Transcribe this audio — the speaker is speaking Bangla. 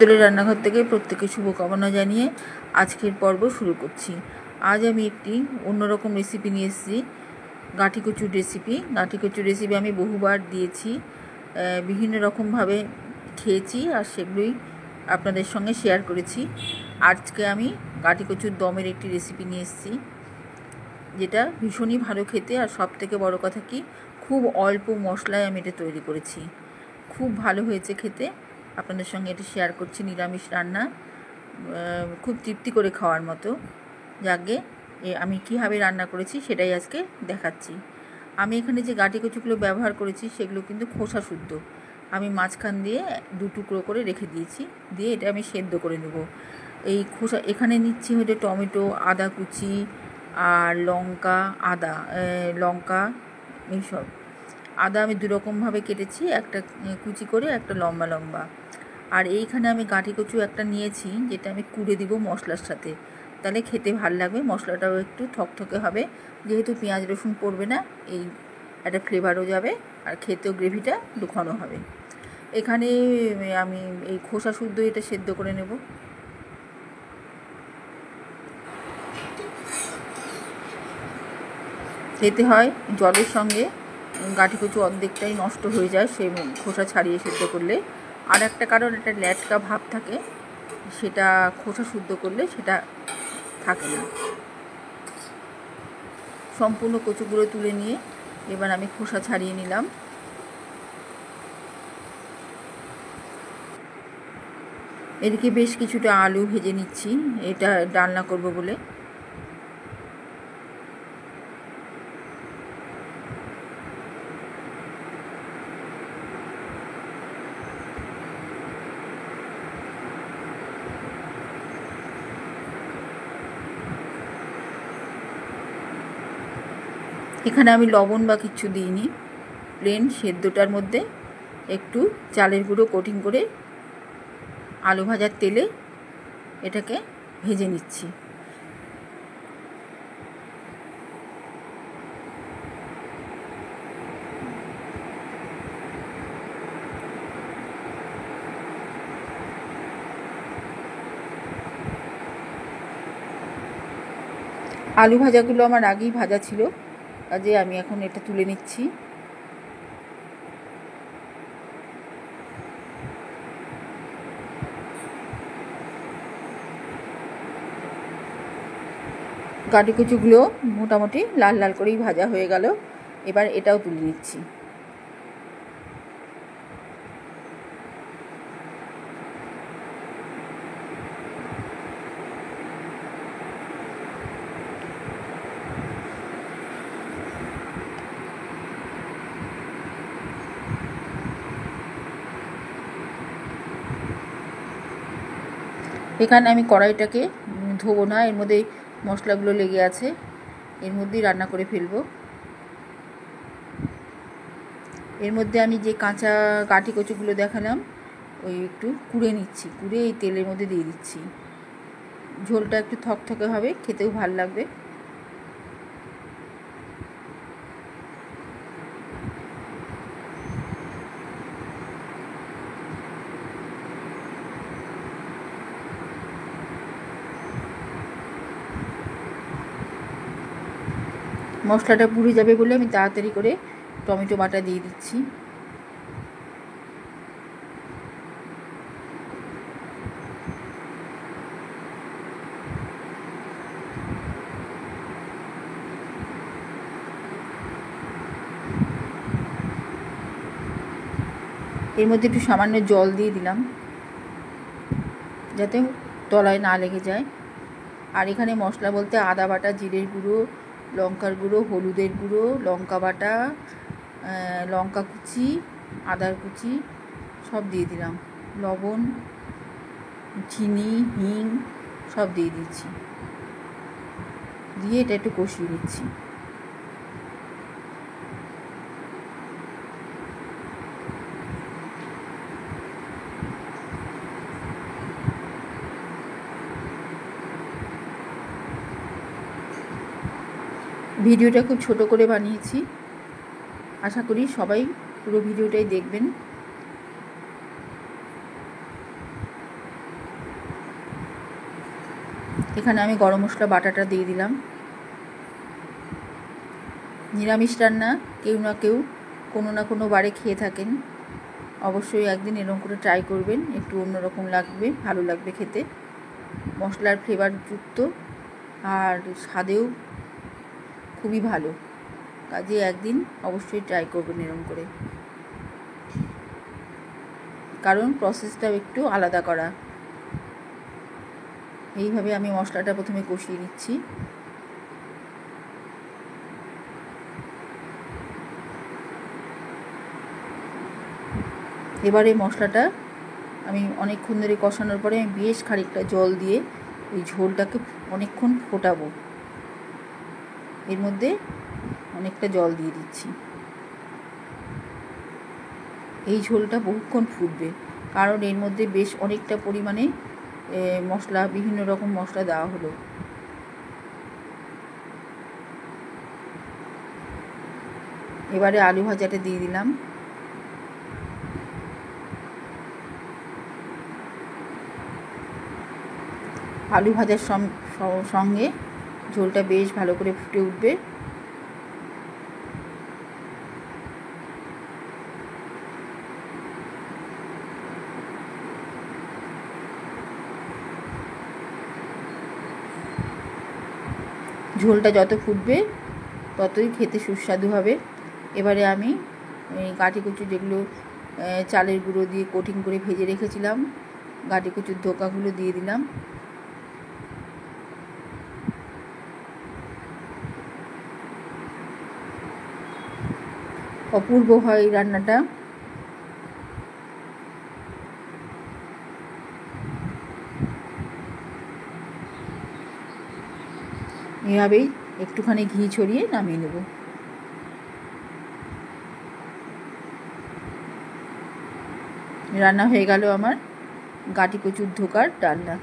হোটেলের রান্নাঘর থেকে প্রত্যেকে শুভকামনা জানিয়ে আজকের পর্ব শুরু করছি। আজ আমি একটি অন্যরকম রেসিপি নিয়ে এসেছি, গাঁঠি কচুর রেসিপি। গাঁঠি কচুর রেসিপি আমি বহুবার দিয়েছি, বিভিন্ন রকমভাবে খেয়েছি আর সেগুলোই আপনাদের সঙ্গে শেয়ার করেছি। আজকে আমি গাঁঠি কচুর দমের একটি রেসিপি নিয়ে এসেছি, যেটা ভীষণই ভালো খেতে। আর সব থেকে বড়ো কথা কি, খুব অল্প মশলায় আমি এটা তৈরি করেছি, খুব ভালো হয়েছে খেতে। আপনাদের সঙ্গে এটা শেয়ার করছি। নিরামিষ রান্না, খুব তৃপ্তি করে খাওয়ার মতো। যাকে আমি কীভাবে রান্না করেছি সেটাই আজকে দেখাচ্ছি। আমি এখানে যে গাঁঠি কচুগুলো ব্যবহার করেছি সেগুলো কিন্তু খোসা শুদ্ধ। আমি মাঝখান দিয়ে 2 টুকরো করে রেখে দিয়েছি, দিয়ে এটা আমি সেদ্ধ করে নেব। এই খোসা এখানে নিচ্ছি হচ্ছে টমেটো, আদা কুচি আর লঙ্কা এইসব। আদা আমি 2 রকমভাবে কেটেছি, একটা কুচি করে, একটা লম্বা লম্বা। আর এইখানে আমি গাঁঠি কচু একটা নিয়েছি, যেটা আমি কুড়ে দিব মশলার সাথে, তাহলে খেতে ভাল লাগবে। মশলাটাও একটু থকথকে হবে, যেহেতু পেঁয়াজ রসুন পড়বে না, এই একটা ফ্লেভারও যাবে আর খেতেও গ্রেভিটা একটু ঘন হবে। এখানে আমি এই খোসা শুদ্ধ এটা সেদ্ধ করে নেব। খেতে হয় জলের সঙ্গে, গাঁঠি কচু অর্ধেকটাই নষ্ট হয়ে যায় সেই খোসা ছাড়িয়ে সেদ্ধ করলে। আর একটা কারণ, একটা ল্যাটকা ভাব থাকে, সেটা খোসা শুদ্ধ করলে সেটা থাকে না। সম্পূর্ণ কচুগুলো তুলে নিয়ে এবার আমি খোসা ছাড়িয়ে নিলাম। এদিকে বেশ কিছুটা আলু ভেজে নিচ্ছি, এটা ডালনা করব বলে। এখানে আমি লবণ বা কিচ্ছু দিইনি, প্লেন সেদ্ধটার মধ্যে একটু চালের গুঁড়ো কোটিং করে আলু ভাজার তেলে এটাকে ভেজে নিচ্ছি। আলু ভাজাগুলো আমার আগেই ভাজা ছিল, কাজে আমি এখন এটা তুলে নিচ্ছি। গাঁঠি কচুগুলো মোটামুটি লাল লাল করেই ভাজা হয়ে গেল, এবার এটাও তুলে নিচ্ছি। এখানে আমি কড়াইটাকে ধোবো না, এর মধ্যে মশলাগুলো লেগে আছে, এর মধ্যেই রান্না করে ফেলবো। এর মধ্যে আমি যে কাঁচা গাঁঠি কচুগুলো দেখালাম, ওই একটু কুড়ে নিচ্ছি, কুড়ে এই তেলের মধ্যে দিয়ে দিচ্ছি। ঝোলটা একটু থকথকে হবে, খেতেও ভাল লাগবে। মশলাটা পুড়ে যাবে বলে আমি তাড়াতাড়ি করে টমেটো বাটা দিয়ে দিচ্ছি। এর মধ্যে একটু সামান্য জল দিয়ে দিলাম, যাতে তলায় না লেগে যায়। আর এখানে মশলা বলতে আদা বাটা, জিরের গুঁড়ো, লঙ্কার গুঁড়ো, হলুদের গুঁড়ো, লঙ্কা বাটা, লঙ্কা কুচি, আদার কুচি সব দিয়ে দিলাম। লবণ, চিনি, হিং সব দিয়ে দিচ্ছি, দিয়ে এটা একটু কষিয়ে নিচ্ছি। ভিডিওটা খুব ছোট করে বানিয়েছি, আশা করি সবাই পুরো ভিডিওটাই দেখবেন। এখানে আমি গরম মশলা বাটাটা দিয়ে দিলাম। নিরামিষ রান্না কেউ না কেউ কোনো না কোনো বারে খেয়ে থাকেন, অবশ্যই একদিন এরকম করে ট্রাই করবেন, একটু অন্যরকম লাগবে, ভালো লাগবে খেতে, মশলার ফ্লেভার যুক্ত আর স্বাদেও খুবই ভালো। কাজে একদিন অবশ্যই ট্রাই করবেন এরকম করে, কারণ প্রসেসটাও একটু আলাদা করা। এইভাবে আমি মশলাটা প্রথমে কষিয়ে নিচ্ছি। এবারে মশলাটা আমি অনেকক্ষণ ধরে কষানোর পরে আমি বেশ খানিকটা জল দিয়ে ওই ঝোলটাকে অনেকক্ষণ ফোটাবো। এর মধ্যে অনেকটা জল দিয়ে দিচ্ছি। এই ঝোলটা বহুক্ষণ ফুটবে, কারণ এর মধ্যে বেশ অনেকটা পরিমাণে মশলা, বিভিন্ন রকম মশলা দেওয়া হলো। এবারে আলু ভাজাটা দিয়ে দিলাম। আলু ভাজার সঙ্গে ঝোলটা বেশ ভালো করে ফুটে উঠবে। ঝোলটা যত ফুটবে ততই খেতে সুস্বাদু হবে। এবারে আমি গাঁটি কচু, যেগুলো চালের গুঁড়ো দিয়ে কোটিং করে ভেজে রেখেছিলাম, গাঁটি কচুর ধোকাগুলো দিয়ে দিলাম। অপূর্ব হয় এই রান্নাটা। এভাবেই একটুখানি ঘি ছড়িয়ে নামিয়ে নেব। রান্না হয়ে গেল আমার গাঁটি কচুর ধোকার ডালনা।